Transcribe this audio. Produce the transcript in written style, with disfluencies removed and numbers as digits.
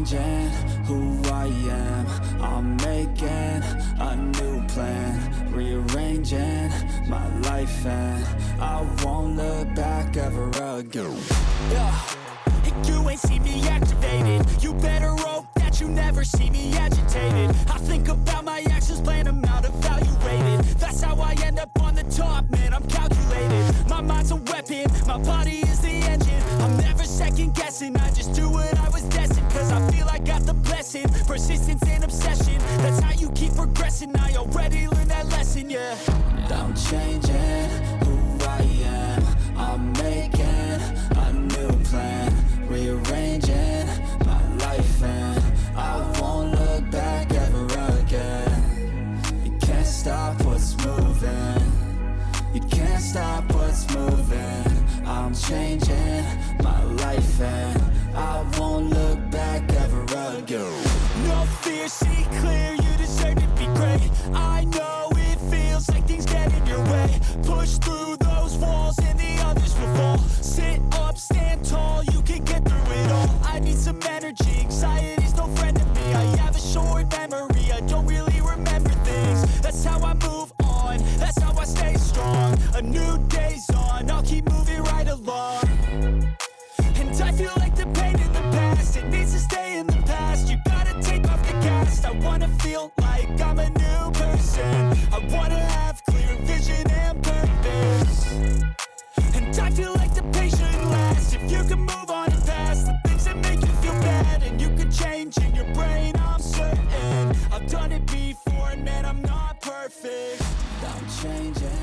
changing who I am. I'm making a new plan, rearranging my life, and I won't look back ever again. And you ain't see me activated. You better hope that you never see me agitated. I think about my actions, plan them out, evaluated. That's how I end up on the top, man, I'm calculated. My mind's a weapon, my body is the engine. I'm never second guessing, I just do what I was destined. Cause I feel I got the blessing, persistence and obsession. That's how you keep progressing, I already learned that lesson, yeah. I'm changing who I am. I'm making a new plan, rearranging my life, and I won't look back ever again. You can't stop what's moving. You can't stop what's moving. I'm changing my life, and I won't look back ever again. No fear, see clear, you deserve to be great. I know it feels like things get in your way. Push through those walls and the others will fall. Sit up, stand tall, you can get through it all. I need some energy, anxiety's no friend to me. I have a short memory, I don't really remember things. That's how I move on, that's how I stay strong. A new day's on, I'll keep moving right along. And I feel like the pain in the past, it needs to stay in the past. You gotta take off the cast. I wanna feel like I'm a new person. I wanna have clear vision and purpose. And I feel like the pain shouldn't last. If you can move on and past the things that make you feel bad, and you can change in your brain, I'm certain. I've done it before and man, I'm not perfect. I'm changing